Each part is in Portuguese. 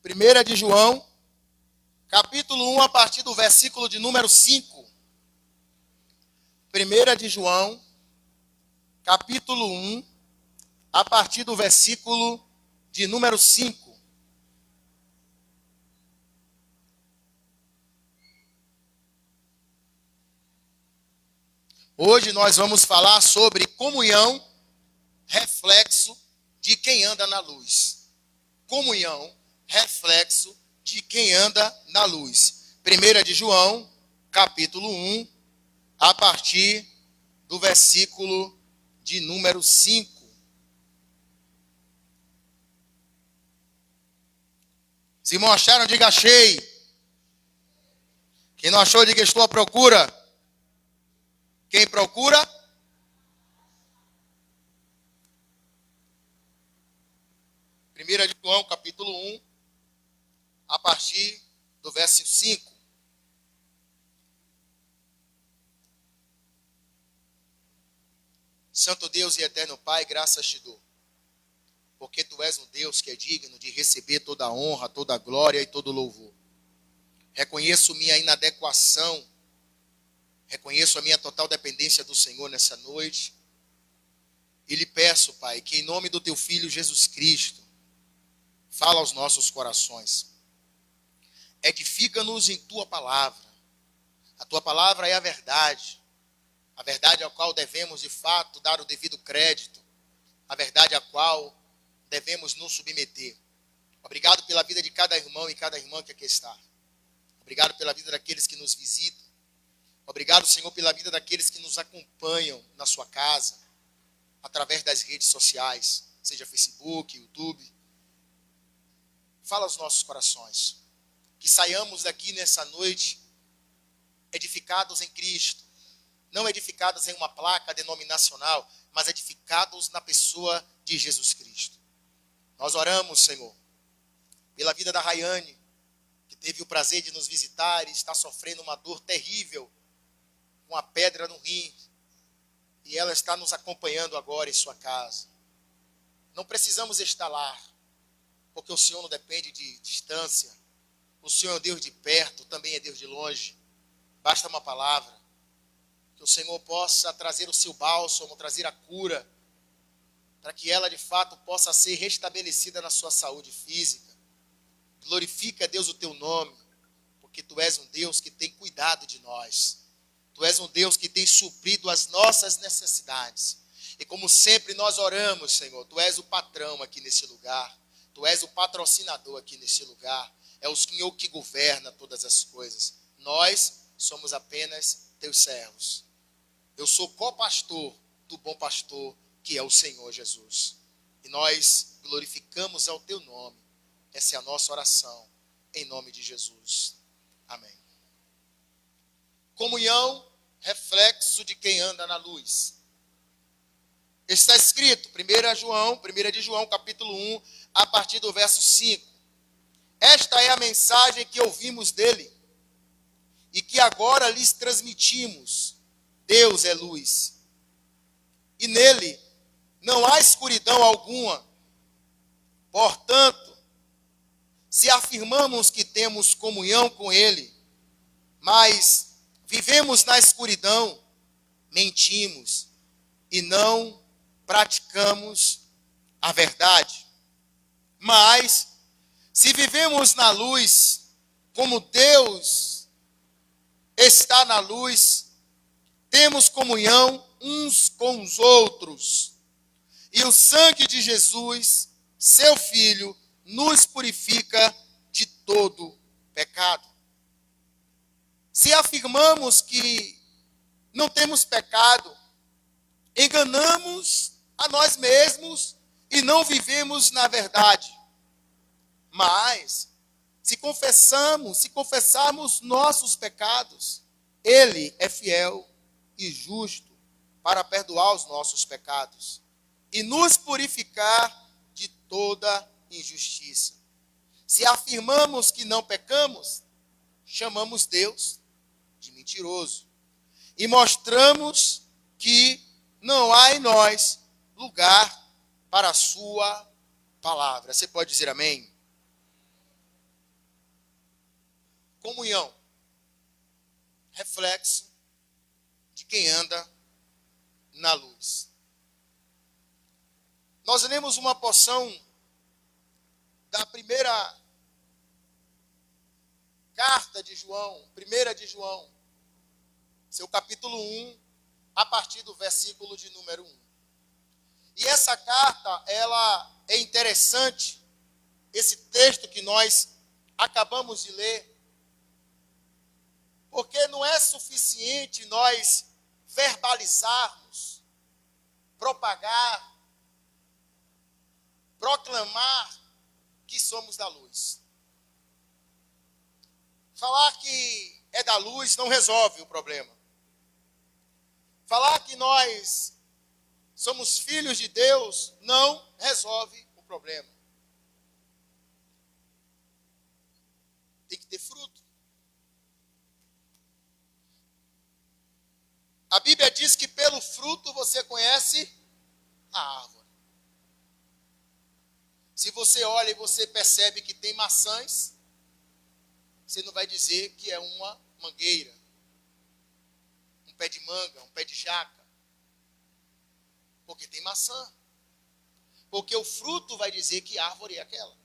Primeira de João, capítulo 1, a partir do versículo de número 5. Primeira de João, capítulo 1, a partir do versículo de número 5. Hoje nós vamos falar sobre comunhão, reflexo de quem anda na luz. Comunhão, reflexo de quem anda na luz. 1 de João, capítulo 1, a partir do versículo de número 5. Os irmãos acharam, diga achei. Quem não achou, diga estou à procura. Quem procura? Primeira de João, capítulo 1, a partir do verso 5. Santo Deus e eterno Pai, graças te dou, porque tu és um Deus que é digno de receber toda a honra, toda a glória e todo o louvor. Reconheço minha inadequação, reconheço a minha total dependência do Senhor nessa noite. E lhe peço, Pai, que em nome do teu Filho Jesus Cristo, fala aos nossos corações. Edifica-nos em tua palavra. A tua palavra é a verdade à qual devemos, de fato, dar o devido crédito, a verdade à qual devemos nos submeter. Obrigado pela vida de cada irmão e cada irmã que aqui está. Obrigado pela vida daqueles que nos visitam. Obrigado, Senhor, pela vida daqueles que nos acompanham na sua casa, através das redes sociais, seja Facebook, YouTube. Fala aos nossos corações. Que saiamos daqui nessa noite edificados em Cristo. Não edificados em uma placa denominacional, mas edificados na pessoa de Jesus Cristo. Nós oramos, Senhor, pela vida da Rayane, que teve o prazer de nos visitar e está sofrendo uma dor terrível, com a pedra no rim, e ela está nos acompanhando agora em sua casa. Não precisamos estar lá, porque o Senhor não depende de distância. O Senhor é um Deus de perto, também é Deus de longe. Basta uma palavra. Que o Senhor possa trazer o seu bálsamo, trazer a cura, para que ela de fato possa ser restabelecida na sua saúde física. Glorifica, Deus, o teu nome, porque tu és um Deus que tem cuidado de nós. Tu és um Deus que tem suprido as nossas necessidades. E como sempre nós oramos, Senhor, tu és o patrão aqui nesse lugar. Tu és o patrocinador aqui nesse lugar. É o Senhor que governa todas as coisas. Nós somos apenas teus servos. Eu sou co-pastor do bom pastor, que é o Senhor Jesus. E nós glorificamos ao teu nome. Essa é a nossa oração, em nome de Jesus. Amém. Comunhão, reflexo de quem anda na luz. Está escrito, 1 de João, capítulo 1, a partir do verso 5. Esta é a mensagem que ouvimos dele e que agora lhes transmitimos. Deus é luz, e nele não há escuridão alguma. Portanto, se afirmamos que temos comunhão com ele, mas vivemos na escuridão, mentimos e não praticamos a verdade. Mas, se vivemos na luz, como Deus está na luz, temos comunhão uns com os outros. E o sangue de Jesus, seu Filho, nos purifica de todo pecado. Se afirmamos que não temos pecado, enganamos a nós mesmos e não vivemos na verdade. Mas, se confessarmos nossos pecados, ele é fiel e justo para perdoar os nossos pecados e nos purificar de toda injustiça. Se afirmamos que não pecamos, chamamos Deus de mentiroso e mostramos que não há em nós lugar para a sua palavra. Você pode dizer amém? Comunhão. Reflexo de quem anda na luz. Nós lemos uma porção da primeira carta de João, primeira de João, seu capítulo 1, a partir do versículo de número 1. E essa carta, ela é interessante, esse texto que nós acabamos de ler, porque não é suficiente nós verbalizarmos, propagar, proclamar que somos da luz. Falar que é da luz não resolve o problema. Falar que nós somos filhos de Deus não resolve o problema. Tem que ter fruto. A Bíblia diz que pelo fruto você conhece a árvore. Se você olha e você percebe que tem maçãs, você não vai dizer que é uma mangueira, um pé de manga, um pé de jaca, porque tem maçã. Porque o fruto vai dizer que árvore é aquela.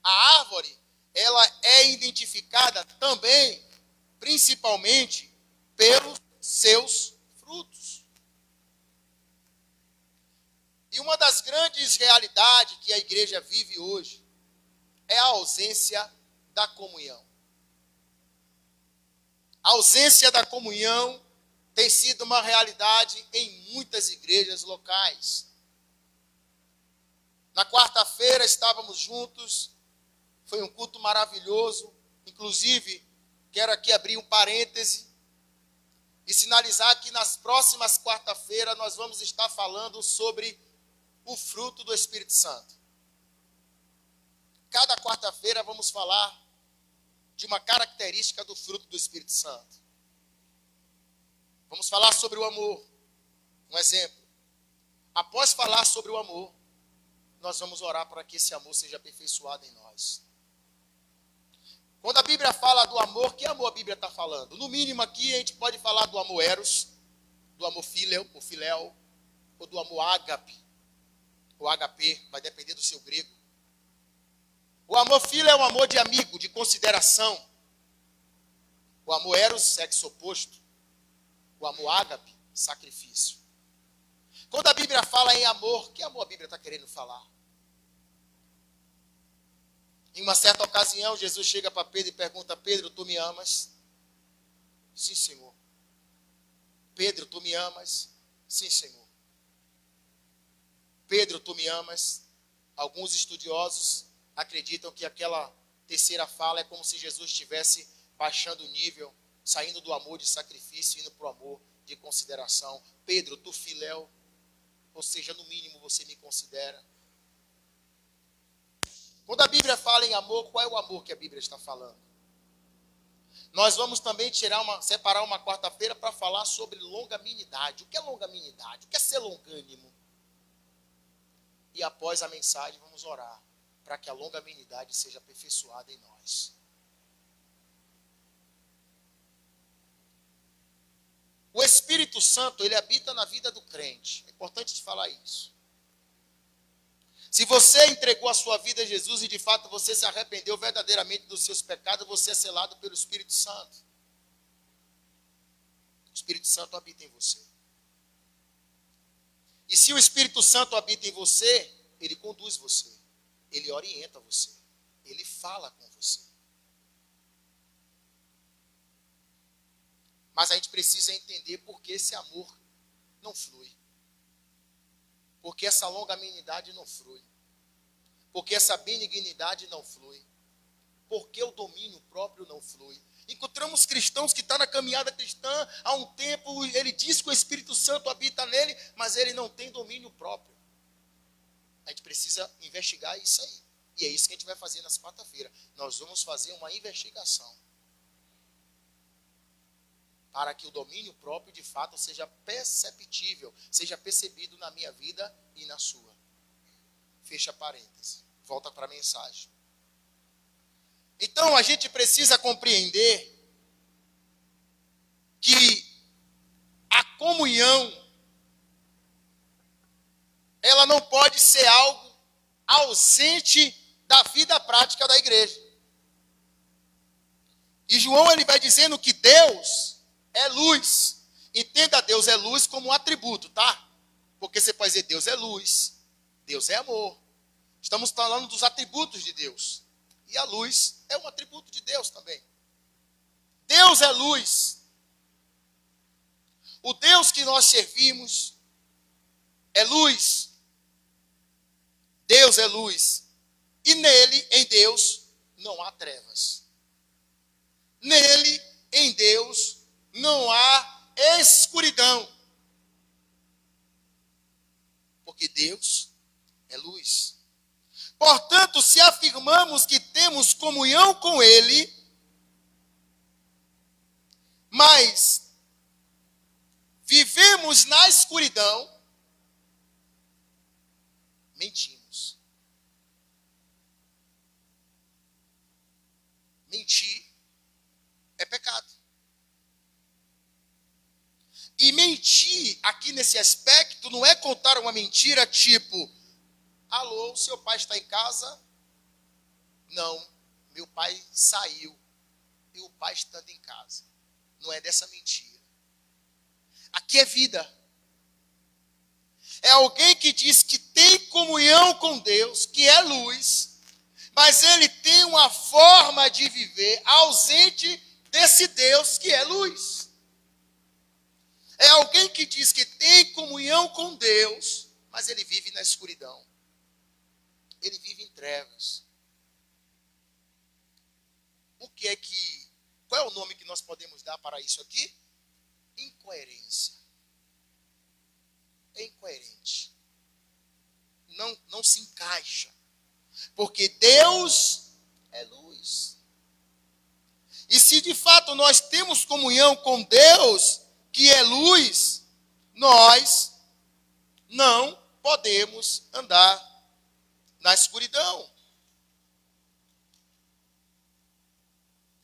A árvore, ela é identificada também, principalmente, pelos seus frutos. E uma das grandes realidades que a igreja vive hoje é a ausência da comunhão. A ausência da comunhão tem sido uma realidade em muitas igrejas locais. Na quarta-feira estávamos juntos, foi um culto maravilhoso. Inclusive, quero aqui abrir um parêntese e sinalizar que nas próximas quarta-feiras nós vamos estar falando sobre o fruto do Espírito Santo. Cada quarta-feira vamos falar de uma característica do fruto do Espírito Santo. Vamos falar sobre o amor. Um exemplo. Após falar sobre o amor, nós vamos orar para que esse amor seja aperfeiçoado em nós. Quando a Bíblia fala do amor, que amor a Bíblia está falando? No mínimo aqui a gente pode falar do amor eros, do amor filéu, ou do amor ágape, ou HP, vai depender do seu grego. O amor filho é um amor de amigo, de consideração. O amor eros, sexo oposto. O amor ágape, sacrifício. Quando a Bíblia fala em amor, que amor a Bíblia está querendo falar? Em uma certa ocasião, Jesus chega para Pedro e pergunta: Pedro, tu me amas? Sim, Senhor. Pedro, tu me amas? Sim, Senhor. Pedro, tu me amas? Alguns estudiosos acreditam que aquela terceira fala é como se Jesus estivesse baixando o nível, saindo do amor de sacrifício e indo para o amor de consideração. Pedro, tu filéu, ou seja, no mínimo você me considera. Quando a Bíblia fala em amor, qual é o amor que a Bíblia está falando? Nós vamos também separar uma quarta-feira para falar sobre longanimidade. O que é longanimidade? O que é ser longânimo? E após a mensagem vamos orar para que a longanimidade seja aperfeiçoada em nós. O Espírito Santo, ele habita na vida do crente. É importante te falar isso. Se você entregou a sua vida a Jesus e de fato você se arrependeu verdadeiramente dos seus pecados, você é selado pelo Espírito Santo. O Espírito Santo habita em você. E se o Espírito Santo habita em você, ele conduz você, ele orienta você, ele fala com você. Mas a gente precisa entender por que esse amor não flui. Porque essa longanimidade não flui. Porque essa benignidade não flui. Porque o domínio próprio não flui. Encontramos cristãos que estão na caminhada cristã há um tempo, ele diz que o Espírito Santo habita nele, mas ele não tem domínio próprio. A gente precisa investigar isso aí. E é isso que a gente vai fazer nas quarta-feiras. Nós vamos fazer uma investigação. Para que o domínio próprio, de fato, seja perceptível, seja percebido na minha vida e na sua. fecha parênteses. Volta para a mensagem. Então a gente precisa compreender que a comunhão, ela não pode ser algo ausente da vida prática da igreja. E João, ele vai dizendo que Deus é luz. Entenda Deus é luz como um atributo, tá? Porque você pode dizer Deus é luz, Deus é amor. Estamos falando dos atributos de Deus. E a luz é um atributo de Deus também. Deus é luz. O Deus que nós servimos é luz. Deus é luz. E nele, em Deus, não há trevas. Nele, em Deus, não há escuridão. Porque Deus é luz. Portanto, se afirmamos que temos comunhão com Ele, mas vivemos na escuridão, mentimos. Mentir é pecado. E mentir aqui nesse aspecto não é contar uma mentira tipo: alô, seu pai está em casa? Não, meu pai saiu. E o pai estando em casa. Não é dessa mentira. Aqui é vida. É alguém que diz que tem comunhão com Deus, que é luz, mas ele tem uma forma de viver ausente desse Deus que é luz. É alguém que diz que tem comunhão com Deus, mas ele vive na escuridão. Ele vive em trevas. Qual é o nome que nós podemos dar para isso aqui? Incoerência. É incoerente. Não se encaixa. Porque Deus é luz. E se de fato nós temos comunhão com Deus, que é luz, nós não podemos andar na escuridão.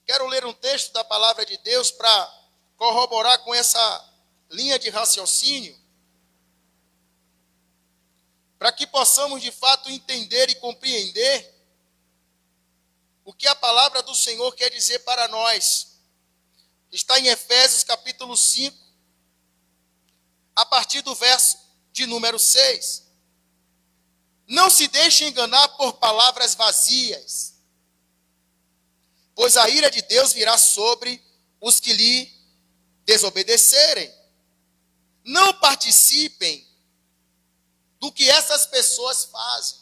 Quero ler um texto da palavra de Deus para corroborar com essa linha de raciocínio, para que possamos de fato entender e compreender o que a palavra do Senhor quer dizer para nós. Está em Efésios capítulo 5, a partir do verso de número 6. Não se deixe enganar por palavras vazias, pois a ira de Deus virá sobre os que lhe desobedecerem. Não participem do que essas pessoas fazem,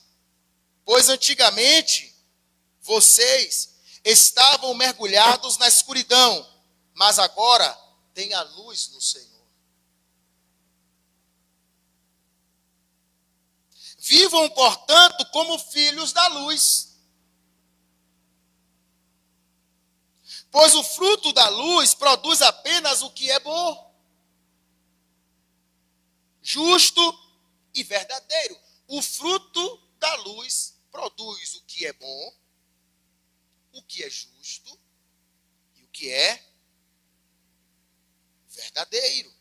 pois antigamente vocês estavam mergulhados na escuridão, mas agora têm a luz no Senhor. Vivam, portanto, como filhos da luz. Pois o fruto da luz produz apenas o que é bom, justo e verdadeiro. O fruto da luz produz o que é bom, o que é justo e o que é verdadeiro.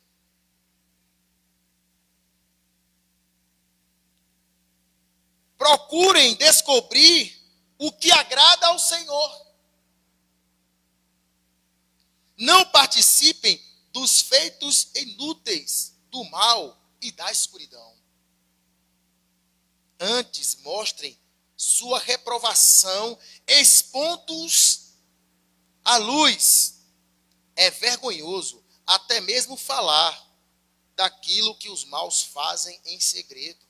Procurem descobrir o que agrada ao Senhor. Não participem dos feitos inúteis do mal e da escuridão. Antes, mostrem sua reprovação, expondo-os à luz. É vergonhoso até mesmo falar daquilo que os maus fazem em segredo.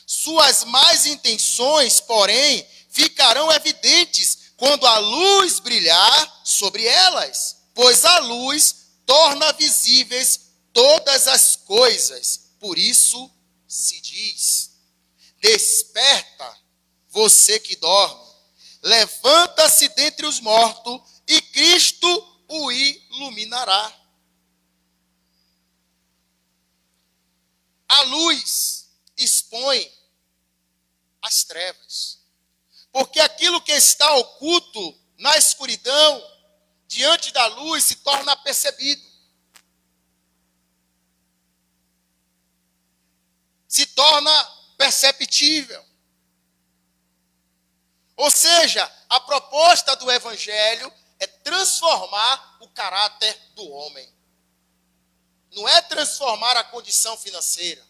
Suas más intenções, porém, ficarão evidentes quando a luz brilhar sobre elas, pois a luz torna visíveis todas as coisas. Por isso se diz: desperta, você que dorme, levanta-se dentre os mortos e Cristo o iluminará. A luz expõe as trevas. Porque aquilo que está oculto na escuridão, diante da luz, se torna percebido. Se torna perceptível. Ou seja, a proposta do Evangelho é transformar o caráter do homem. Não é transformar a condição financeira.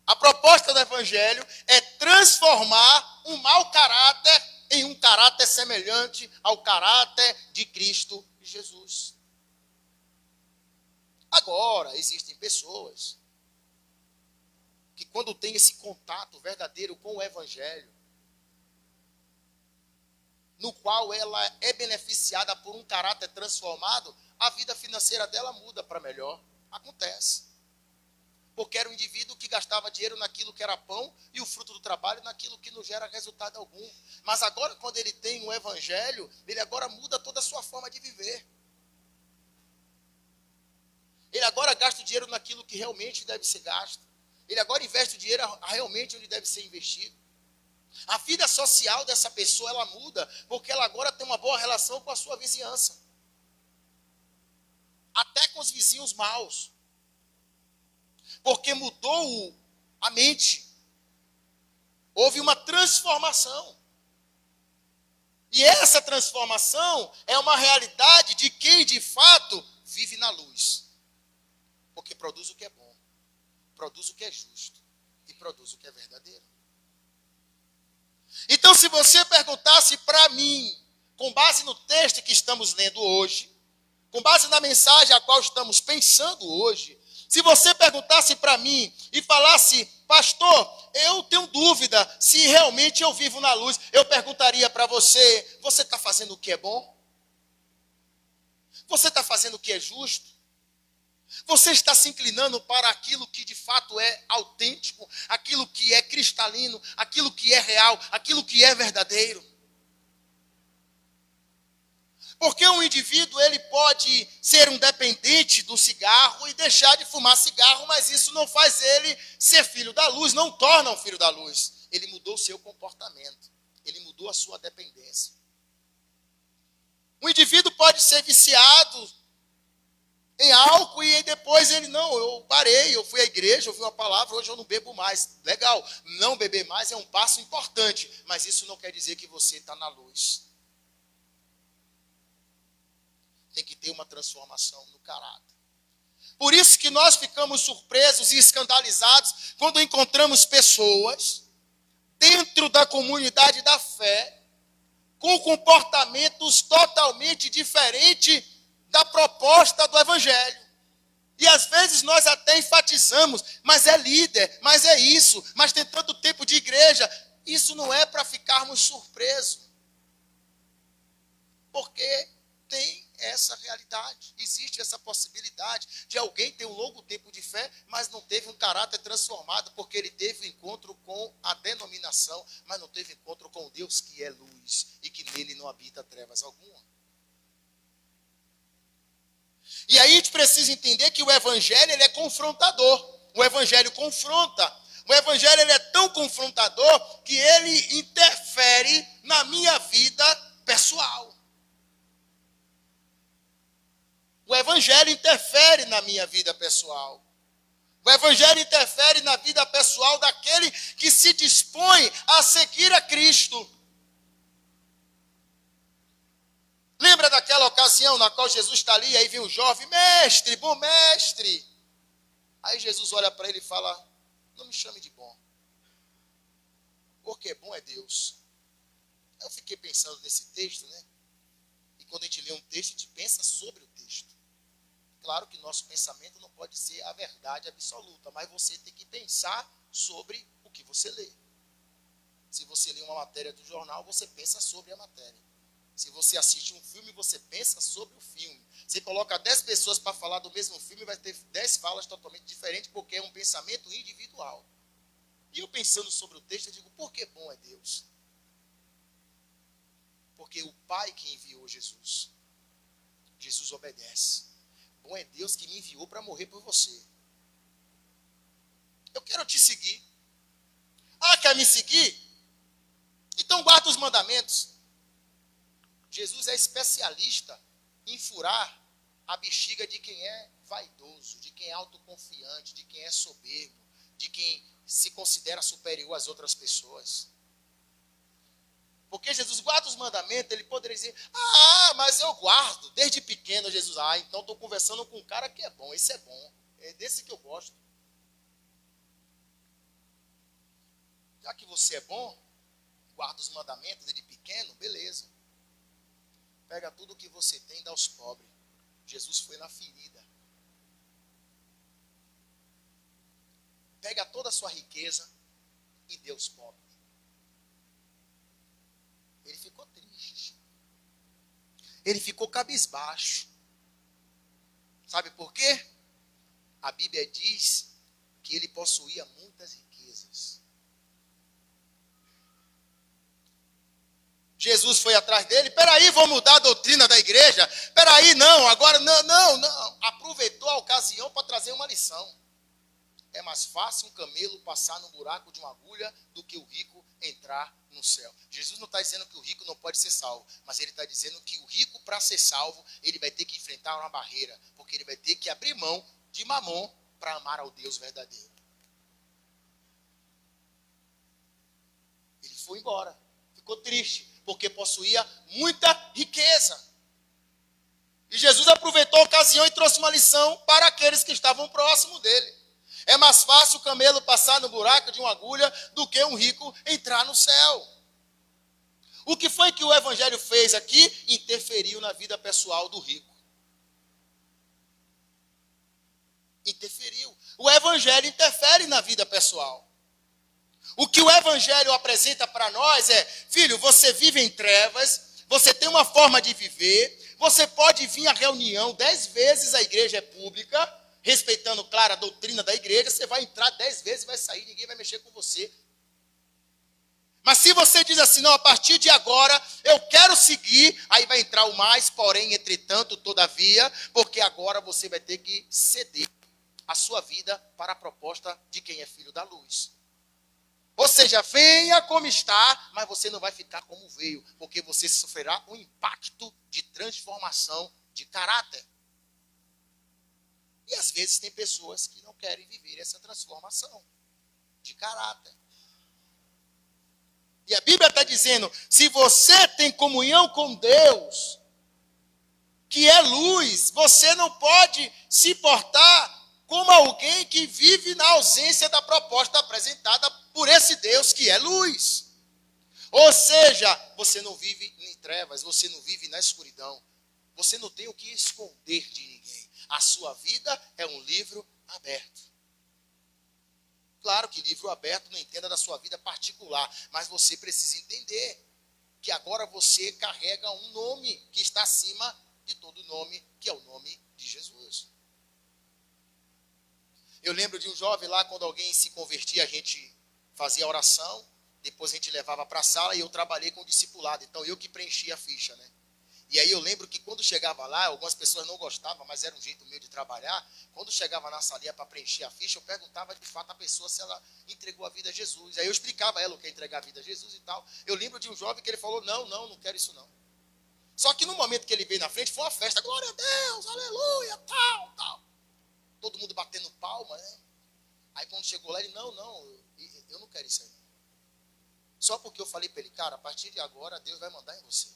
A proposta do Evangelho é transformar um mau caráter em um caráter semelhante ao caráter de Cristo Jesus. Agora, existem pessoas que quando têm esse contato verdadeiro com o Evangelho, no qual ela é beneficiada por um caráter transformado, a vida financeira dela muda para melhor. Acontece. Porque era um indivíduo que gastava dinheiro naquilo que era pão e o fruto do trabalho naquilo que não gera resultado algum. Mas agora, quando ele tem um Evangelho, ele agora muda toda a sua forma de viver. Ele agora gasta o dinheiro naquilo que realmente deve ser gasto. Ele agora investe o dinheiro realmente onde deve ser investido. A vida social dessa pessoa, ela muda, porque ela agora tem uma boa relação com a sua vizinhança. Até com os vizinhos maus. Porque mudou a mente. Houve uma transformação. E essa transformação é uma realidade de quem, de fato, vive na luz. Porque produz o que é bom, produz o que é justo e produz o que é verdadeiro. Então, se você perguntasse para mim, com base no texto que estamos lendo hoje, com base na mensagem a qual estamos pensando hoje, se você perguntasse para mim e falasse, pastor, eu tenho dúvida se realmente eu vivo na luz, eu perguntaria para você, você está fazendo o que é bom? Você está fazendo o que é justo? Você está se inclinando para aquilo que de fato é autêntico, aquilo que é cristalino, aquilo que é real, aquilo que é verdadeiro? Porque um indivíduo, ele pode ser um dependente do cigarro e deixar de fumar cigarro, mas isso não faz ele ser filho da luz, não torna um filho da luz. Ele mudou o seu comportamento, ele mudou a sua dependência. Um indivíduo pode ser viciado em álcool e depois ele, não, eu parei, eu fui à igreja, ouvi uma palavra, hoje eu não bebo mais. Legal, não beber mais é um passo importante, mas isso não quer dizer que você está na luz. Tem que ter uma transformação no caráter. Por isso que nós ficamos surpresos e escandalizados quando encontramos pessoas dentro da comunidade da fé com comportamentos totalmente diferentes da proposta do Evangelho. E às vezes nós até enfatizamos, mas é líder, mas é isso, mas tem tanto tempo de igreja. Isso não é para ficarmos surpresos. Porque tem essa realidade, existe essa possibilidade de alguém ter um longo tempo de fé, mas não teve um caráter transformado, porque ele teve um encontro com a denominação, mas não teve encontro com Deus que é luz, e que nele não habita trevas alguma. E aí a gente precisa entender que o Evangelho ele é confrontador, o Evangelho confronta, o Evangelho ele é tão confrontador que ele interfere na minha vida pessoal. O Evangelho interfere na minha vida pessoal. O Evangelho interfere na vida pessoal daquele que se dispõe a seguir a Cristo. Lembra daquela ocasião na qual Jesus está ali, e aí vem um jovem, mestre, bom mestre. Aí Jesus olha para ele e fala, não me chame de bom, porque bom é Deus. Eu fiquei pensando nesse texto, né? E quando a gente lê um texto, a gente pensa sobre o texto. Claro que nosso pensamento não pode ser a verdade absoluta, mas você tem que pensar sobre o que você lê. Se você lê uma matéria do jornal, você pensa sobre a matéria. Se você assiste um filme, você pensa sobre o filme. Você coloca 10 pessoas para falar do mesmo filme, vai ter 10 falas totalmente diferentes, porque é um pensamento individual. E eu pensando sobre o texto, eu digo, por que bom é Deus? Porque o Pai que enviou Jesus, Jesus obedece. Bom é Deus que me enviou para morrer por você. Eu quero te seguir. Ah, quer me seguir? Então guarda os mandamentos. Jesus é especialista em furar a bexiga de quem é vaidoso, de quem é autoconfiante, de quem é soberbo, de quem se considera superior às outras pessoas. Porque Jesus guarda os mandamentos, ele poderia dizer, mas eu guardo, desde pequeno, Jesus, então estou conversando com um cara que é bom, esse é bom, é desse que eu gosto. Já que você é bom, guarda os mandamentos desde pequeno, beleza. Pega tudo que você tem e dá aos pobres. Jesus foi na ferida. Pega toda a sua riqueza e dê aos pobres. Ele ficou triste. Ele ficou cabisbaixo. Sabe por quê? A Bíblia diz que ele possuía muitas riquezas. Jesus foi atrás dele, peraí, vou mudar a doutrina da igreja, peraí, não, agora não. Aproveitou a ocasião para trazer uma lição. É mais fácil um camelo passar no buraco de uma agulha do que o rico entrar no céu. Jesus não está dizendo que o rico não pode ser salvo, mas ele está dizendo que o rico, para ser salvo, ele vai ter que enfrentar uma barreira, porque ele vai ter que abrir mão de mamon para amar ao Deus verdadeiro. Ele foi embora, ficou triste, porque possuía muita riqueza. E Jesus aproveitou a ocasião e trouxe uma lição para aqueles que estavam próximos dele. É mais fácil o camelo passar no buraco de uma agulha do que um rico entrar no céu. O que foi que o evangelho fez aqui? Interferiu na vida pessoal do rico. Interferiu. O evangelho interfere na vida pessoal. O que o evangelho apresenta para nós é, filho, você vive em trevas, você tem uma forma de viver, você pode vir à reunião 10 vezes, a igreja é pública, respeitando, claro, a doutrina da igreja, você vai entrar 10 vezes e vai sair, ninguém vai mexer com você. Mas se você diz assim, não, a partir de agora eu quero seguir, aí vai entrar o mais, porém, entretanto, todavia, porque agora você vai ter que ceder a sua vida para a proposta de quem é filho da luz. Ou seja, venha como está, mas você não vai ficar como veio, porque você sofrerá um impacto de transformação de caráter. E às vezes tem pessoas que não querem viver essa transformação de caráter. E a Bíblia está dizendo, se você tem comunhão com Deus, que é luz, você não pode se portar como alguém que vive na ausência da proposta apresentada por esse Deus que é luz. Ou seja, você não vive em trevas, você não vive na escuridão. Você não tem o que esconder de ninguém. A sua vida é um livro aberto. Claro que livro aberto não entenda da sua vida particular, mas você precisa entender que agora você carrega um nome que está acima de todo nome, que é o nome de Jesus. Eu lembro de um jovem lá, quando alguém se convertia, a gente fazia oração, depois a gente levava para a sala e eu trabalhei com o discipulado, então eu que preenchia a ficha, né? E aí eu lembro que quando chegava lá, algumas pessoas não gostavam, mas era um jeito meu de trabalhar. Quando chegava na salinha para preencher a ficha, eu perguntava de fato a pessoa se ela entregou a vida a Jesus. Aí eu explicava a ela o que é entregar a vida a Jesus e tal. Eu lembro de um jovem que ele falou, não quero isso não. Só que no momento que ele veio na frente, foi uma festa, glória a Deus, aleluia, tal. Todo mundo batendo palma, né? Aí quando chegou lá, ele, eu não quero isso aí. Só porque eu falei para ele, cara, a partir de agora, Deus vai mandar em você.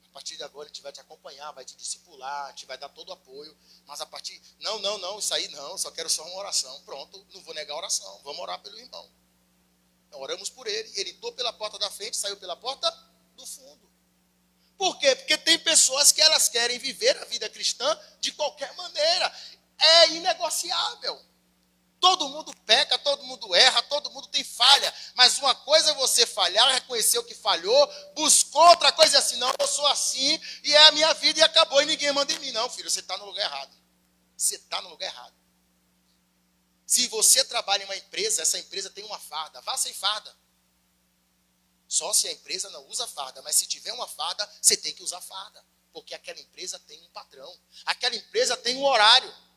A partir de agora, a gente vai te acompanhar, vai te discipular, te vai dar todo o apoio. Mas a partir... Não, isso aí não, só quero só uma oração. Pronto, não vou negar a oração, vamos orar pelo irmão. Então, oramos por ele, ele entrou pela porta da frente, saiu pela porta do fundo. Por quê? Porque tem pessoas que elas querem viver a vida cristã de qualquer maneira. É inegociável. Todo mundo peca, todo mundo erra, todo mundo tem falha. Mas uma coisa é você falhar, reconhecer o que falhou, buscou outra coisa assim, não, eu sou assim, e é a minha vida e acabou, e ninguém manda em mim. Não, filho, você está no lugar errado. Você está no lugar errado. Se você trabalha em uma empresa, essa empresa tem uma farda, vá sem farda. Só se a empresa não usa farda, mas se tiver uma farda, você tem que usar farda. Porque aquela empresa tem um padrão. Aquela empresa tem um horário.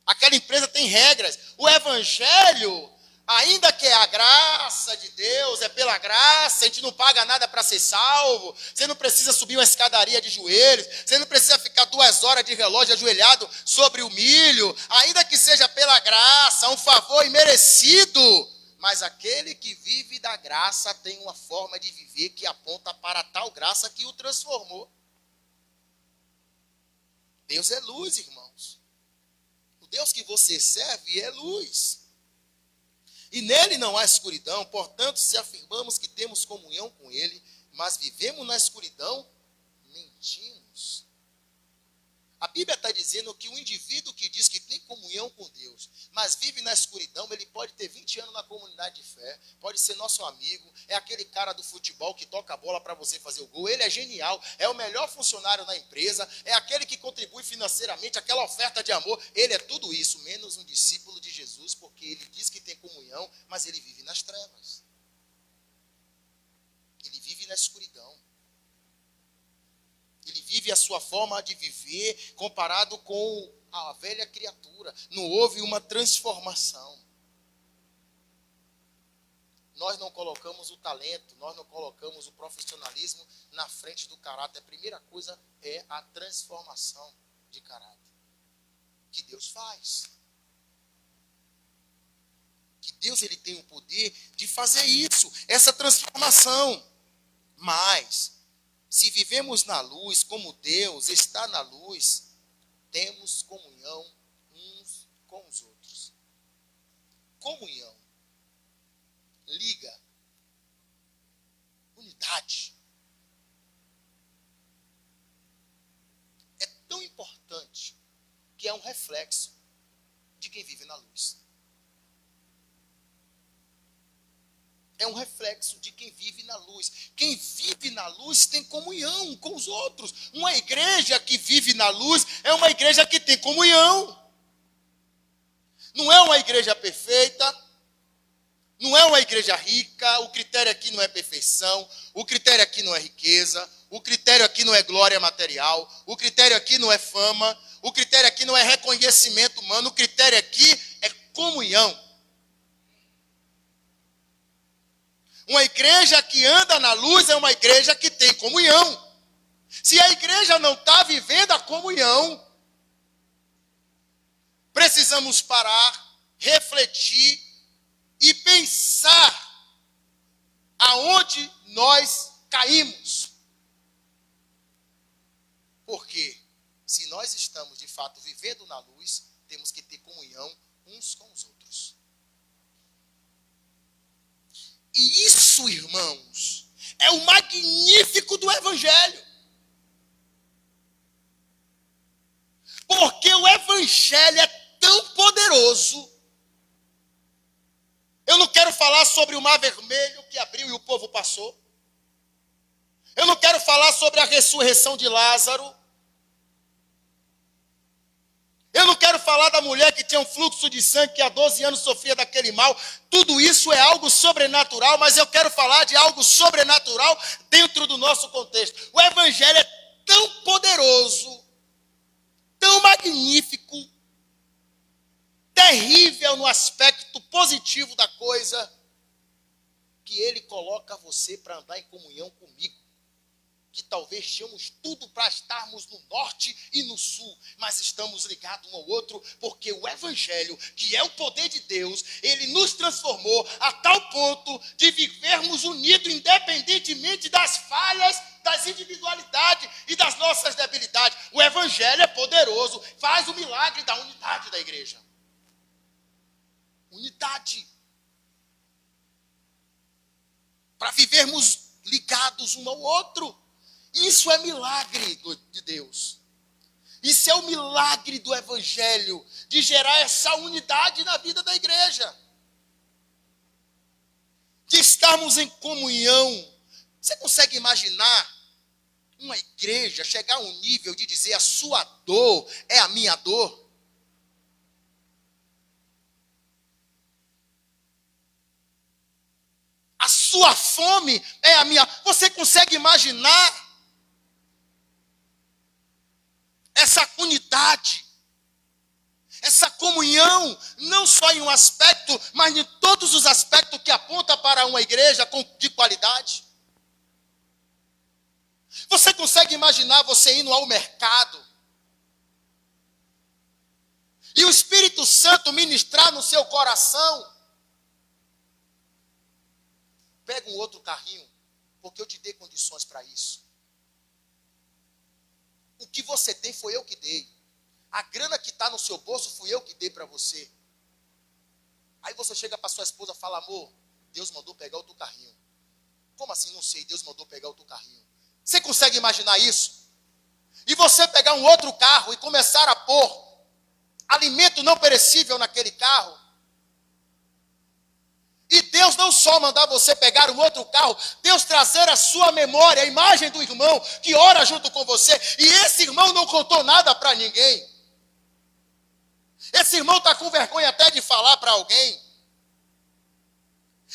Aquela empresa tem regras. O evangelho Ainda que é a graça de Deus, é pela graça, a gente não paga nada para ser salvo. Você não precisa subir uma escadaria de joelhos, você não precisa ficar 2 horas de relógio ajoelhado sobre o milho. Ainda que seja pela graça, um favor imerecido. Mas aquele que vive da graça tem uma forma de viver que aponta para tal graça que o transformou. Deus é luz, irmãos. O Deus que você serve é luz. E nele não há escuridão, portanto, se afirmamos que temos comunhão com ele, mas vivemos na escuridão, mentimos. A Bíblia está dizendo que o indivíduo que diz que tem comunhão com Deus, mas vive na escuridão, ele pode ter 20 anos na comunidade de fé, pode ser nosso amigo, é aquele cara do futebol que toca a bola para você fazer o gol, ele é genial, é o melhor funcionário na empresa, é aquele que contribui financeiramente, aquela oferta de amor, ele é tudo isso, menos um discípulo de Jesus, porque ele diz que tem comunhão, mas ele vive nas trevas. Ele vive na escuridão. Ele vive a sua forma de viver comparado com a velha criatura. Não houve uma transformação. Nós não colocamos o talento, nós não colocamos o profissionalismo na frente do caráter. A primeira coisa é a transformação de caráter. Que Deus faz. Que Deus ele tem o poder de fazer isso, essa transformação. Mas se vivemos na luz, como Deus está na luz, temos comunhão uns com os outros. Comunhão. Liga. Unidade. É tão importante que é um reflexo de quem vive na luz. É um reflexo de quem vive na luz. Quem vive na luz tem comunhão com os outros. Uma igreja que vive na luz é uma igreja que tem comunhão. Não é uma igreja perfeita, não é uma igreja rica, o critério aqui não é perfeição, o critério aqui não é riqueza, o critério aqui não é glória material, o critério aqui não é fama, o critério aqui não é reconhecimento humano, o critério aqui é comunhão. Uma igreja que anda na luz é uma igreja que tem comunhão. Se a igreja não está vivendo a comunhão, precisamos parar, refletir e pensar aonde nós caímos. Porque se nós estamos de fato vivendo na luz, temos que ter comunhão uns com os outros. E isso, irmãos, é o magnífico do Evangelho. Porque o Evangelho é tão poderoso. Eu não quero falar sobre o mar vermelho que abriu e o povo passou. Eu não quero falar sobre a ressurreição de Lázaro. Eu não quero falar da mulher que tinha um fluxo de sangue, que há 12 anos sofria daquele mal. Tudo isso é algo sobrenatural, mas eu quero falar de algo sobrenatural dentro do nosso contexto. O Evangelho é tão poderoso, tão magnífico, terrível no aspecto positivo da coisa, que ele coloca você para andar em comunhão comigo. Que talvez tínhamos tudo para estarmos no norte e no sul, mas estamos ligados um ao outro, porque o Evangelho, que é o poder de Deus, ele nos transformou a tal ponto de vivermos unidos, independentemente das falhas, das individualidades e das nossas debilidades. O Evangelho é poderoso, faz o milagre da unidade da igreja. Unidade. Para vivermos ligados um ao outro. Isso é milagre de Deus. Isso é o milagre do Evangelho, de gerar essa unidade na vida da igreja. De estarmos em comunhão. Você consegue imaginar uma igreja chegar a um nível de dizer a sua dor é a minha dor? A sua fome é a minha. Você consegue imaginar essa unidade, Essa comunhão, não só em um aspecto, mas em todos os aspectos que aponta para uma igreja de qualidade. Você consegue imaginar você indo ao mercado e o Espírito Santo ministrar no seu coração? Pega um outro carrinho, porque eu te dei condições para isso. O que você tem foi eu que dei. A grana que está no seu bolso fui eu que dei para você. Aí você chega para sua esposa e fala: amor, Deus mandou pegar outro carrinho. Como assim? Não sei, Deus mandou pegar outro carrinho. Você consegue imaginar isso? E você pegar um outro carro e começar a pôr alimento não perecível naquele carro. E Deus não só mandar você pegar um outro carro, Deus trazer à sua memória a imagem do irmão que ora junto com você. E esse irmão não contou nada para ninguém. Esse irmão está com vergonha até de falar para alguém.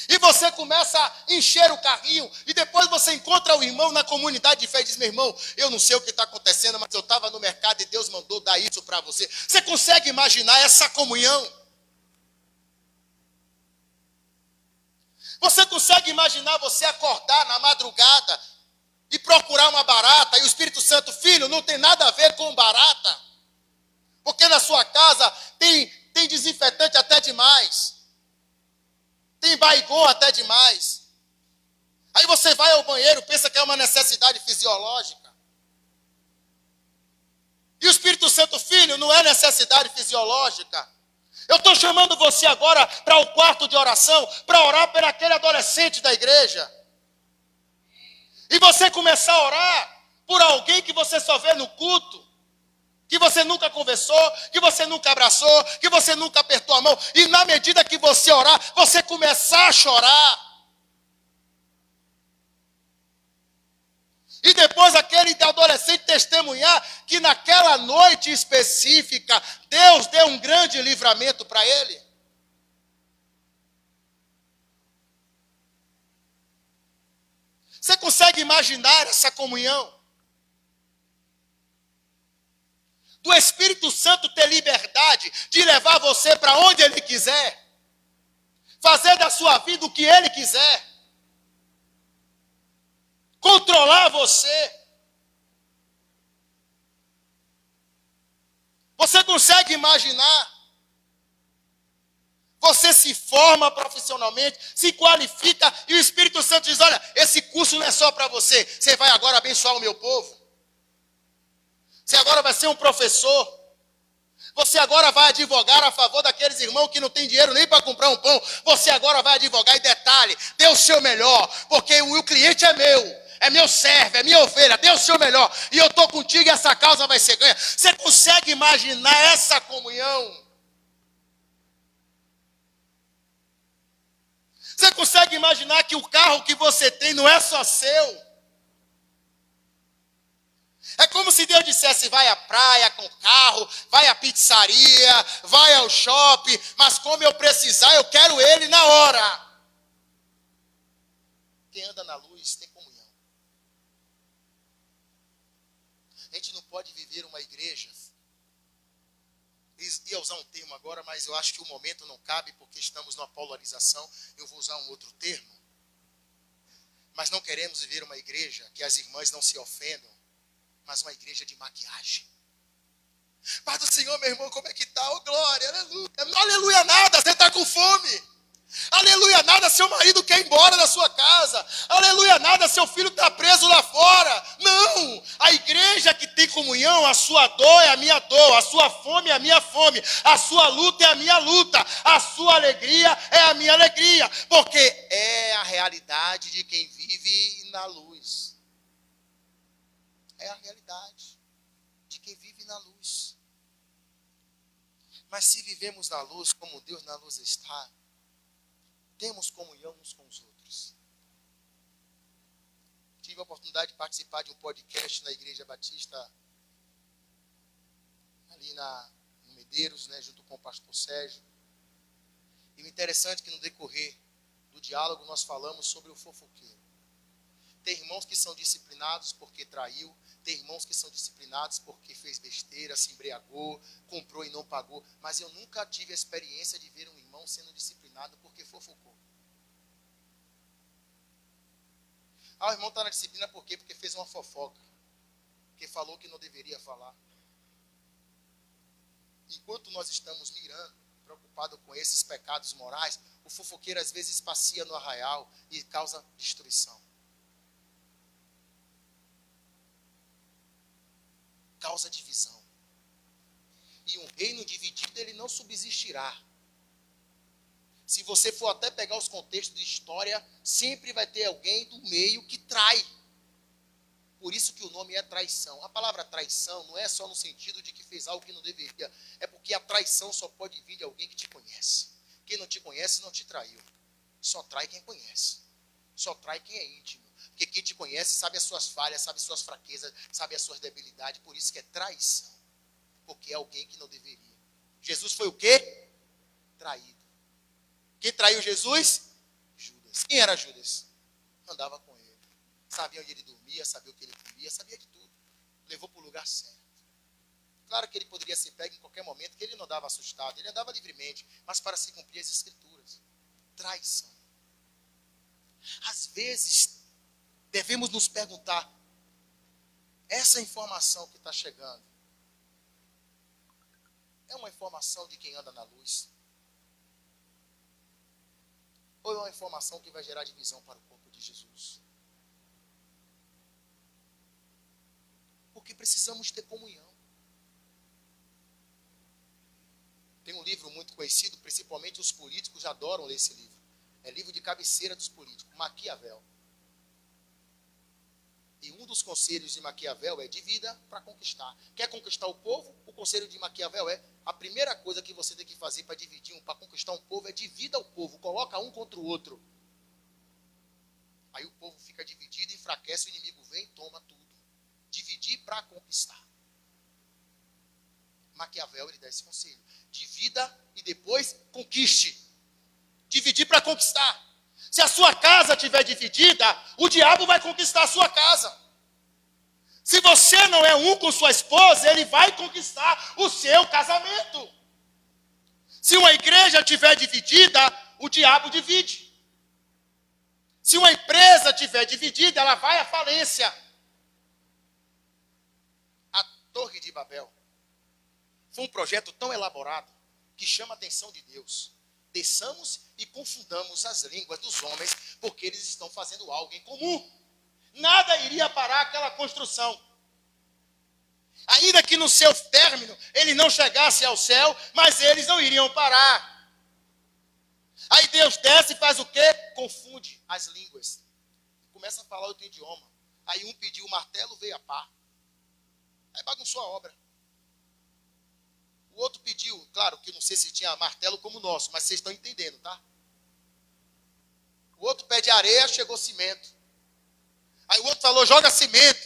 E você começa a encher o carrinho. E depois você encontra o irmão na comunidade de fé e diz: meu irmão, eu não sei o que está acontecendo, mas eu estava no mercado e Deus mandou dar isso para você. Você consegue imaginar essa comunhão? Você consegue imaginar você acordar na madrugada e procurar uma barata e o Espírito Santo: filho, não tem nada a ver com barata, porque na sua casa tem desinfetante até demais, tem Baygon até demais. Aí você vai ao banheiro, pensa que é uma necessidade fisiológica. E o Espírito Santo: filho, não é necessidade fisiológica. Eu estou chamando você agora para o quarto de oração, para orar por aquele adolescente da igreja. E você começar a orar por alguém que você só vê no culto, que você nunca conversou, que você nunca abraçou, que você nunca apertou a mão. E na medida que você orar, você começar a chorar. E depois aquele adolescente testemunhar que naquela noite específica, Deus deu um grande livramento para ele. Você consegue imaginar essa comunhão? Do Espírito Santo ter liberdade de levar você para onde Ele quiser. Fazer da sua vida o que Ele quiser. Controlar você. Você consegue imaginar? Você se forma profissionalmente, se qualifica e o Espírito Santo diz: olha, esse curso não é só para você. Você vai agora abençoar o meu povo. Você agora vai ser um professor. Você agora vai advogar a favor daqueles irmãos que não têm dinheiro nem para comprar um pão. Você agora vai advogar. E detalhe, dê o seu melhor, porque o cliente é meu servo, é minha ovelha. Dê o seu melhor e eu estou contigo e essa causa vai ser ganha. Você consegue imaginar essa comunhão? Você consegue imaginar que o carro que você tem não é só seu? É como se Deus dissesse: vai à praia com o carro, vai à pizzaria, vai ao shopping, mas como eu precisar, eu quero ele na hora. Quem anda na luz tem comunhão. A gente não pode viver uma igreja, ia usar um termo agora, mas eu acho que o momento não cabe, porque estamos numa polarização, eu vou usar um outro termo. Mas não queremos viver uma igreja que as irmãs não se ofendam, mas uma igreja de maquiagem. Pai do Senhor, meu irmão, como é que está? Oh, glória, aleluia. Aleluia nada, você está com fome. Aleluia nada, seu marido quer ir embora da sua casa. Aleluia nada, seu filho está preso lá fora. Não, a igreja que tem comunhão, a sua dor é a minha dor, a sua fome é a minha fome, a sua luta é a minha luta, a sua alegria é a minha alegria, porque é a realidade de quem vive na luz. É a realidade de quem vive na luz. Mas se vivemos na luz como Deus na luz está, temos comunhão uns com os outros. Tive a oportunidade de participar de um podcast na Igreja Batista, ali no Medeiros, junto com o pastor Sérgio. E o interessante é que no decorrer do diálogo nós falamos sobre o fofoqueiro. Tem irmãos que são disciplinados porque traiu, Tem irmãos que são disciplinados porque fez besteira, se embriagou, comprou e não pagou. Mas eu nunca tive a experiência de ver um irmão sendo disciplinado porque fofocou. Ah, o irmão está na disciplina por quê? Porque fez uma fofoca. Porque falou que não deveria falar. Enquanto nós estamos mirando, preocupados com esses pecados morais, o fofoqueiro às vezes passeia no arraial e causa destruição. Causa divisão. E um reino dividido, ele não subsistirá. Se você for até pegar os contextos de história, sempre vai ter alguém do meio que trai. Por isso que o nome é traição. A palavra traição não é só no sentido de que fez algo que não deveria. É porque a traição só pode vir de alguém que te conhece. Quem não te conhece não te traiu. Só trai quem conhece. Só trai quem é íntimo. Porque quem te conhece sabe as suas falhas, sabe as suas fraquezas, sabe as suas debilidades. Por isso que é traição. Porque é alguém que não deveria. Jesus foi o quê? Traído. Quem traiu Jesus? Judas. Quem era Judas? Andava com ele. Sabia onde ele dormia, sabia o que ele comia, sabia de tudo. Levou para o lugar certo. Claro que ele poderia ser pego em qualquer momento, que ele não andava assustado, ele andava livremente, mas para se cumprir as escrituras. Traição. Às vezes, devemos nos perguntar, essa informação que está chegando, é uma informação de quem anda na luz? Ou é uma informação que vai gerar divisão para o corpo de Jesus? Porque precisamos ter comunhão. Tem um livro muito conhecido, principalmente os políticos adoram ler esse livro. É livro de cabeceira dos políticos, Maquiavel. E um dos conselhos de Maquiavel é divida para conquistar. Quer conquistar o povo? O conselho de Maquiavel é, a primeira coisa que você tem que fazer para dividir, para conquistar um povo, é divida o povo, coloca um contra o outro. Aí o povo fica dividido, enfraquece, o inimigo vem e toma tudo. Dividir para conquistar. Maquiavel, ele dá esse conselho. Divida e depois conquiste. Dividir para conquistar. Se a sua casa estiver dividida, o diabo vai conquistar a sua casa. Se você não é um com sua esposa, ele vai conquistar o seu casamento. Se uma igreja estiver dividida, o diabo divide. Se uma empresa estiver dividida, ela vai à falência. A Torre de Babel foi um projeto tão elaborado que chama a atenção de Deus. Desçamos e confundamos as línguas dos homens, porque eles estão fazendo algo em comum. Nada iria parar aquela construção. Ainda que no seu término ele não chegasse ao céu, mas eles não iriam parar. Aí Deus desce e faz o quê? Confunde as línguas. Começa a falar outro idioma. Aí um pediu o martelo, veio a pá. Aí bagunçou a obra. O outro pediu, claro que não sei se tinha martelo como o nosso, mas vocês estão entendendo, tá? O outro pede areia, chegou cimento. Aí o outro falou, joga cimento.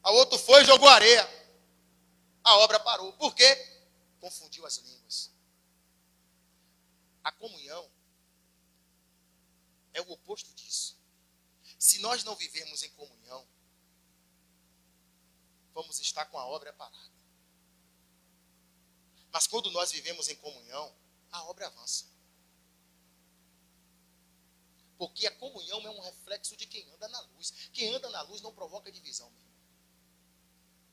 Aí o outro foi e jogou areia. A obra parou. Por quê? Confundiu as línguas. A comunhão é o oposto disso. Se nós não vivermos em comunhão, vamos estar com a obra parada. Mas quando nós vivemos em comunhão, a obra avança. Porque a comunhão é um reflexo de quem anda na luz. Quem anda na luz não provoca divisão, meu irmão.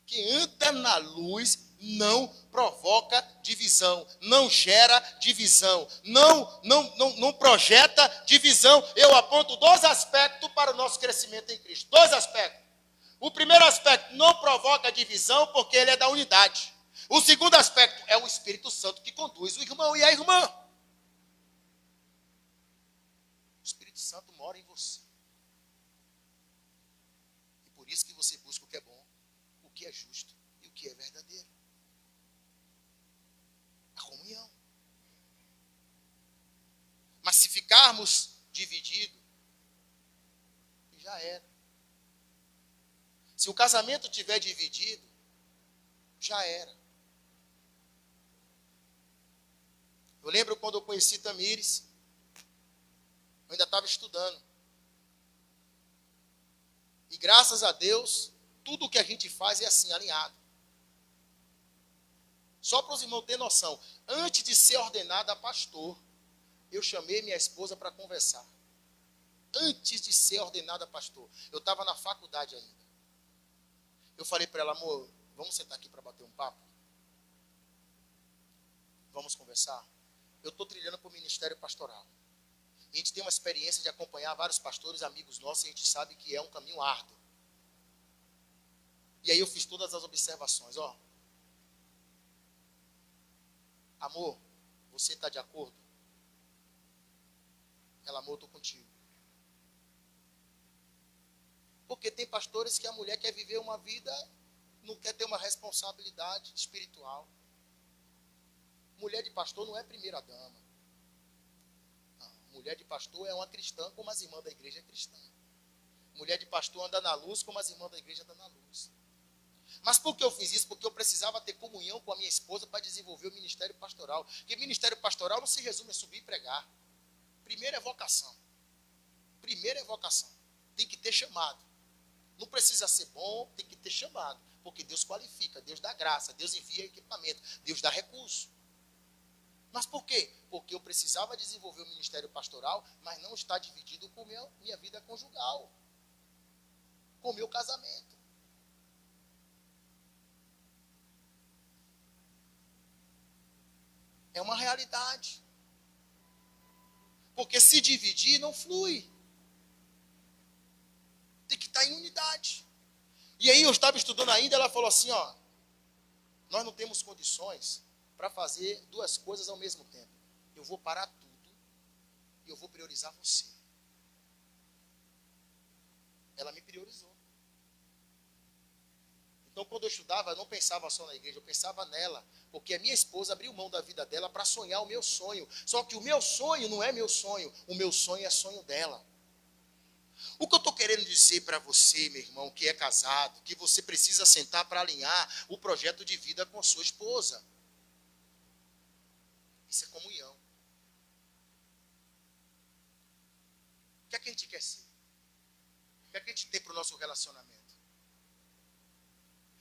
Quem anda na luz não provoca divisão, não gera divisão, não projeta divisão. Eu aponto 2 aspectos para o nosso crescimento em Cristo. 2 aspectos. O primeiro aspecto, não provoca divisão porque ele é da unidade. O segundo aspecto é o Espírito Santo que conduz o irmão e a irmã. O Espírito Santo mora em você. E por isso que você busca o que é bom, o que é justo e o que é verdadeiro. A comunhão. Mas se ficarmos divididos, já era. Se o casamento estiver dividido, já era. Eu lembro quando eu conheci Tamires, eu ainda estava estudando. E graças a Deus, tudo que a gente faz é assim, alinhado. Só para os irmãos terem noção, antes de ser ordenada a pastor, eu chamei minha esposa para conversar. Antes de ser ordenada a pastor. Eu estava na faculdade ainda. Eu falei para ela, amor, vamos sentar aqui para bater um papo? Vamos conversar? Eu estou trilhando para o ministério pastoral. A gente tem uma experiência de acompanhar vários pastores, amigos nossos, e a gente sabe que é um caminho árduo. E aí eu fiz todas as observações, ó. Amor, você está de acordo? Ela, amor, eu estou contigo. Porque tem pastores que a mulher quer viver uma vida, não quer ter uma responsabilidade espiritual. Mulher de pastor não é primeira dama. Não, mulher de pastor é uma cristã como as irmãs da igreja é cristã. Mulher de pastor anda na luz como as irmãs da igreja andam na luz. Mas por que eu fiz isso? Porque eu precisava ter comunhão com a minha esposa para desenvolver o ministério pastoral. Porque ministério pastoral não se resume a subir e pregar. Primeiro é vocação. Primeiro é vocação. Tem que ter chamado. Não precisa ser bom, tem que ter chamado. Porque Deus qualifica, Deus dá graça, Deus envia equipamento, Deus dá recurso. Mas por quê? Porque eu precisava desenvolver o ministério pastoral, mas não está dividido com minha vida conjugal. Com o meu casamento. É uma realidade. Porque se dividir, não flui. Tem que estar em unidade. E aí eu estava estudando ainda, ela falou assim, ó, nós não temos condições para fazer duas coisas ao mesmo tempo. Eu vou parar tudo e eu vou priorizar você. Ela me priorizou. Então, quando eu estudava, eu não pensava só na igreja, eu pensava nela. Porque a minha esposa abriu mão da vida dela para sonhar o meu sonho. Só que o meu sonho não é meu sonho. O meu sonho é sonho dela. O que eu estou querendo dizer para você, meu irmão, que é casado, que você precisa sentar para alinhar o projeto de vida com sua esposa. Isso é comunhão. O que é que a gente quer ser? O que é que a gente tem para o nosso relacionamento?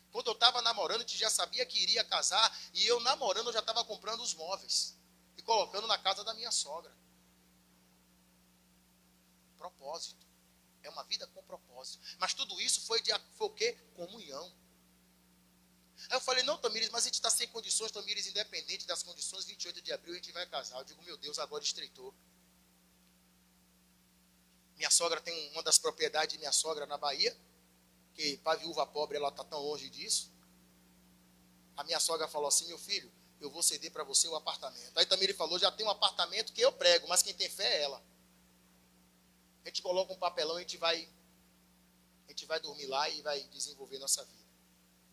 Quando eu estava namorando, a gente já sabia que iria casar, e eu namorando, eu já estava comprando os móveis e colocando na casa da minha sogra. Propósito. É uma vida com propósito. Mas tudo isso foi o quê? Comunhão. Aí eu falei, não, Tamires, mas a gente está sem condições, Tamires, independente das condições, 28 de abril a gente vai casar. Eu digo, meu Deus, agora estreitou. Minha sogra tem uma das propriedades de minha sogra na Bahia, que para a viúva pobre ela está tão longe disso. A minha sogra falou assim, meu filho, eu vou ceder para você o apartamento. Aí também ele falou, já tem um apartamento que eu prego, mas quem tem fé é ela. A gente coloca um papelão, a gente vai dormir lá e vai desenvolver nossa vida.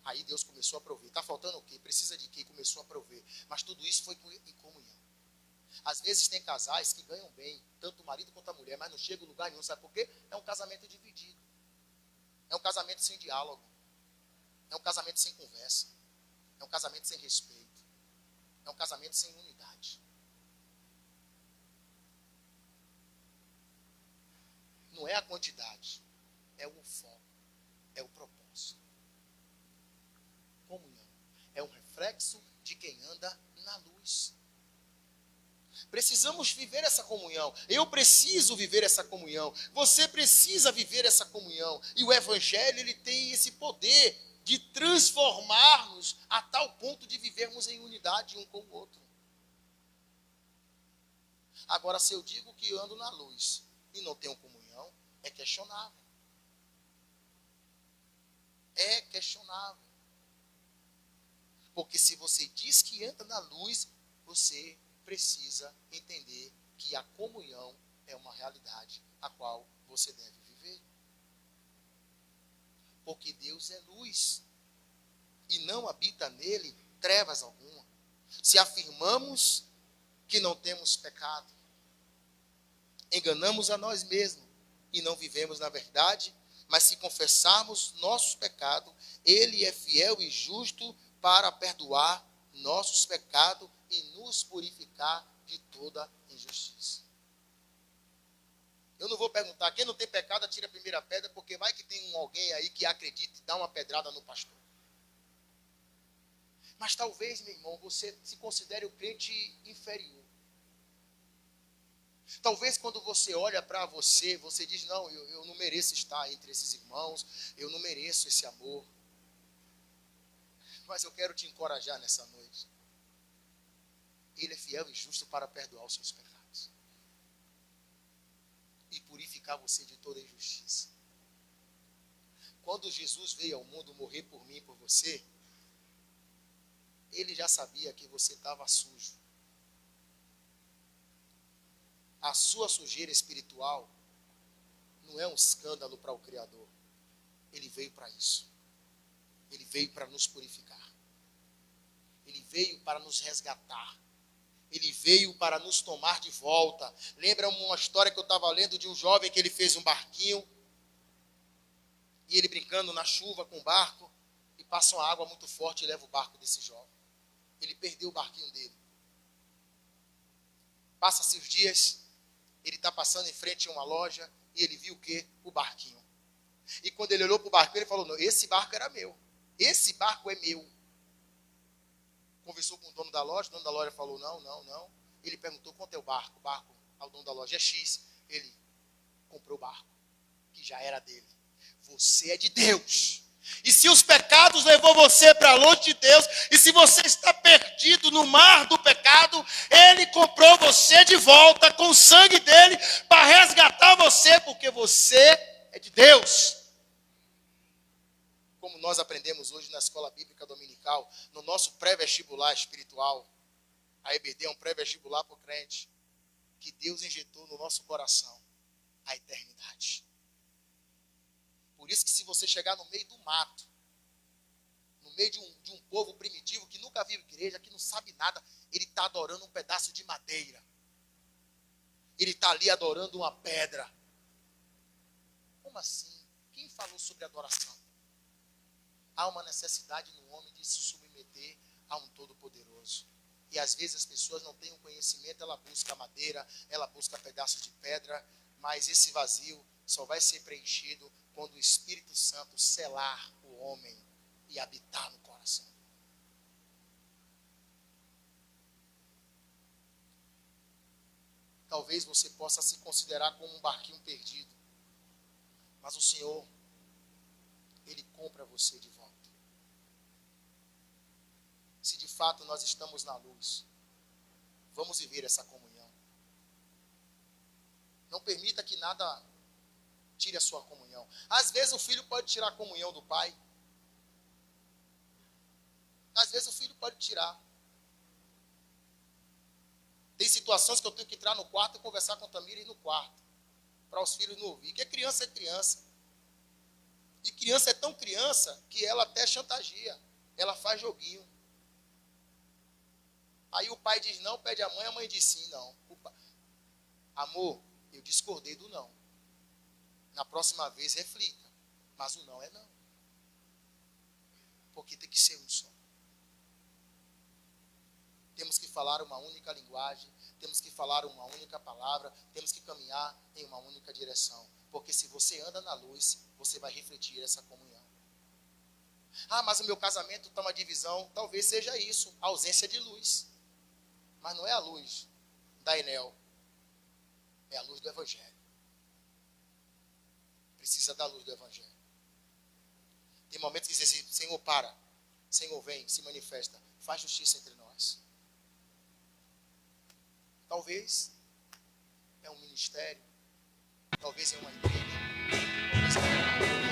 Aí Deus começou a prover. Está faltando o quê? Precisa de quê? Começou a prover. Mas tudo isso foi em comunhão. Às vezes tem casais que ganham bem, tanto o marido quanto a mulher, mas não chega em lugar nenhum. Sabe por quê? É um casamento dividido. É um casamento sem diálogo. É um casamento sem conversa. É um casamento sem respeito. É um casamento sem unidade. Não é a quantidade, é o foco, é o propósito. Comunhão é um reflexo de quem anda na luz. Precisamos viver essa comunhão. Eu preciso viver essa comunhão. Você precisa viver essa comunhão. E o Evangelho, ele tem esse poder de transformar-nos a tal ponto de vivermos em unidade um com o outro. Agora, se eu digo que eu ando na luz e não tenho comunhão, é questionável. É questionável. Porque se você diz que anda na luz, você precisa entender que a comunhão é uma realidade a qual você deve viver. Porque Deus é luz e não habita nele trevas alguma. Se afirmamos que não temos pecado, enganamos a nós mesmos e não vivemos na verdade, mas se confessarmos nossos pecados, ele é fiel e justo para perdoar nossos pecados e nos purificar de toda injustiça. Eu não vou perguntar, quem não tem pecado, atira a primeira pedra, porque vai que tem alguém aí que acredita e dá uma pedrada no pastor. Mas talvez, meu irmão, você se considere o crente inferior. Talvez quando você olha para você, você diz, não, eu não mereço estar entre esses irmãos, eu não mereço esse amor. Mas eu quero te encorajar nessa noite. Ele é fiel e justo para perdoar os seus pecados e purificar você de toda injustiça. Quando Jesus veio ao mundo morrer por mim e por você, ele já sabia que você estava sujo. A sua sujeira espiritual não é um escândalo para o Criador. Ele veio para isso. Ele veio para nos purificar. Ele veio para nos resgatar. Ele veio para nos tomar de volta. Lembra uma história que eu estava lendo de um jovem que ele fez um barquinho e ele brincando na chuva com o barco e passa uma água muito forte e leva o barco desse jovem. Ele perdeu o barquinho dele. Passa-se os dias, ele está passando em frente a uma loja e ele viu o quê? O barquinho. E quando ele olhou para o barquinho, ele falou, não, esse barco era meu. Esse barco é meu. Conversou com o dono da loja falou, não. Ele perguntou, quanto é o barco? O barco ao dono da loja é X. Ele comprou o barco, que já era dele. Você é de Deus. E se os pecados levou você para longe de Deus, e se você está perdido no mar do pecado, Ele comprou você de volta com o sangue dele para resgatar você, porque você é de Deus. Como nós aprendemos hoje na escola bíblica dominical, no nosso pré-vestibular espiritual, a EBD é um pré-vestibular para o crente, que Deus injetou no nosso coração a eternidade. Por isso que se você chegar no meio do mato, no meio de um povo primitivo que nunca viu igreja, que não sabe nada, ele está adorando um pedaço de madeira. Ele está ali adorando uma pedra. Como assim? Quem falou sobre adoração? Há uma necessidade no homem de se submeter a um Todo-Poderoso. E às vezes as pessoas não têm o conhecimento, ela busca madeira, ela busca pedaços de pedra, mas esse vazio só vai ser preenchido quando o Espírito Santo selar o homem e habitar no coração. Talvez você possa se considerar como um barquinho perdido, mas o Senhor, Ele compra você de volta. Se de fato nós estamos na luz, vamos viver essa comunhão. Não permita que nada tire a sua comunhão. Às vezes o filho pode tirar a comunhão do pai. Às vezes o filho pode tirar. Tem situações que eu tenho que entrar no quarto e conversar com a Tamira e ir no quarto, para os filhos não ouvir. Porque criança é criança. E criança é tão criança que ela até chantageia. Ela faz joguinho. Aí o pai diz não, pede a mãe diz sim, não. Amor, eu discordei do não. Na próxima vez reflita. Mas o não é não. Porque tem que ser um só. Temos que falar uma única linguagem. Temos que falar uma única palavra. Temos que caminhar em uma única direção. Porque se você anda na luz, você vai refletir essa comunhão. Ah, mas o meu casamento está uma divisão. Talvez seja isso, a ausência de luz. Mas não é a luz da Enel. É a luz do Evangelho. Precisa da luz do Evangelho. Tem momentos que dizem assim, Senhor, para. Senhor, vem, se manifesta. Faz justiça entre nós. Talvez é um ministério. Talvez é uma igreja. Talvez é uma família.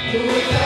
Tu